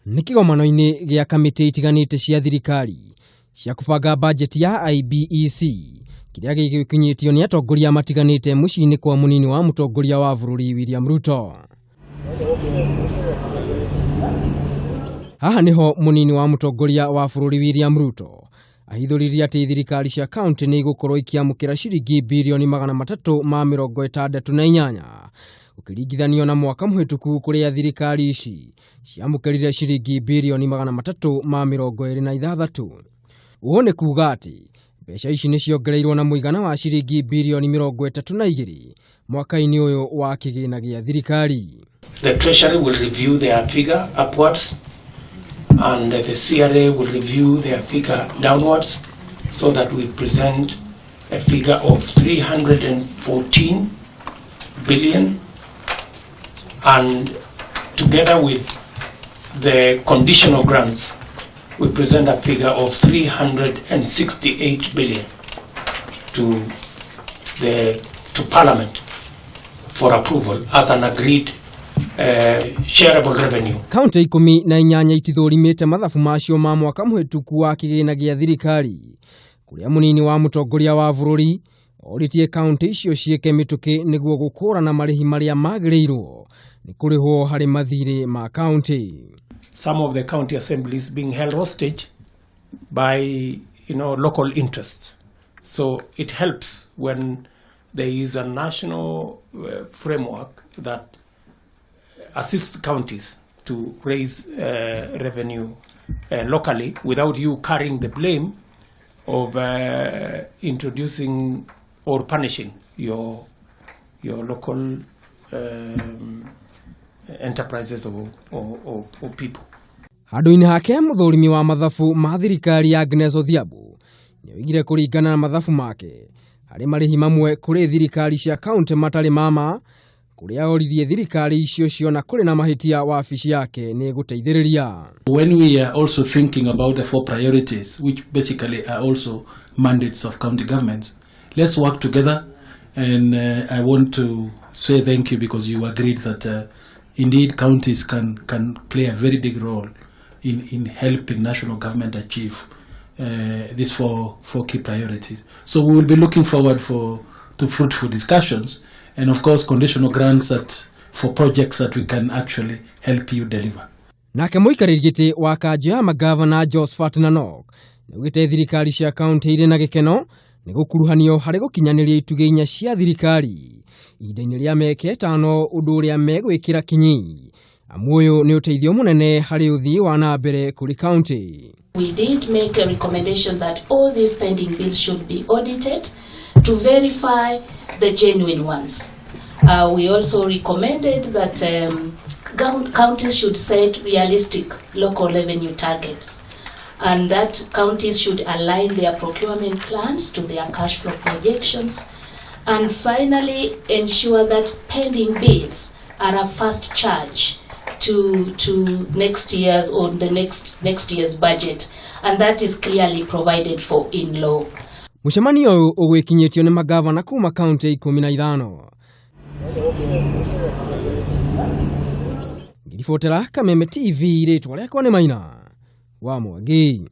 Nĩ kigomano-ini gĩa kamĩtĩ itiganĩte cia thirikari cia kubanga bajeti ya IBEC kiria gĩkinyĩtio nĩ atongoria matiganĩte mucii-inĩ kwa munini wa mutongoria wa bururi William Ruto. Haha niho munini wa mutongoria wa bururi William Ruto ahithũririe atĩ thirikari cia kaunti nĩ igukorwo ikiamukira ciringi birioni 368 ukirigithanio na mwaka muhituku kuria thirikari ici ciamukirire ciringi birioni 326. Uho nĩ kuuga atĩ mbeca ici nĩ ciongereirwo na muigana wa ciringi birioni 32 mwaka-ini uyu wa kigina gĩa thirikari. The Treasury will review their figure upwards and the CRA will review their figure downwards so that we present a figure of 314 billion, and together with the conditional grants we present a figure of 368 billion to Parliament for approval as an agreed shareable revenue. Kaunti 18 itithurimite mathabu macio ma mwaka muhituku wa kigina gĩa thirikari kuria munini wa mutongoria wa bururi oritie kaunti icio cieke mituki niguo gukũrana marihi maria magĩrĩirwo ni kurihwo hari mathirĩ ma kaunti. Some of the county assemblies being held hostage by local interests. So it helps when there is a national framework that assists counties to raise revenue locally without you carrying the blame of introducing or punishing your local enterprises or people. Handu-inĩ hake muthũrimi wa mathabu ma thirikari ya Agnes Odhiambo nĩ oigire kũringana na mathabu make harĩ marĩhi mamwe kũrĩ thirikari cia kaunti matarĩ mama kuria oririe thirikari icio ciona kũrĩ na mahĩtia wabici yake nĩ gũteithĩrĩria. When we are also thinking about the 4 priorities, which basically are also mandates of county governments, let's work together, and I want to say thank you because you agreed that indeed counties can play a very big role in helping national government achieve these four key priorities. So we will be looking forward to fruitful discussions, and of course conditional grants for projects that we can actually help you deliver. Nake muikarĩri wa kanjũ ya magavana Josephat Nanok nĩugĩte thirikari cia kaunti irĩ na gĩkeno nĩ gũkuruhanio harĩ gũkinyanĩria itugĩ 4 cia thirikari ihinda-inĩ rĩa mĩaka 5 ũndũ ũrĩa megwĩkĩra kinyi amu ũyũ nĩ ũteithio mũnene harĩ ũthii wa na mbere kũrĩ kaunti. We did make a recommendation that all these pending bills should be audited to verify the genuine ones. We also recommended that counties should set realistic local revenue targets, and that counties should align their procurement plans to their cash flow projections, and finally ensure that pending bills are a fast charge to next year's or the next year's budget, and that is clearly provided for in law. Mũcemanio ũyũ ũgwĩkinyĩtio nĩ magavana kuuma kaunti 15. Ngiribotera Kameme TV rĩtwa rĩakwa nĩ Maina wa Mwangi.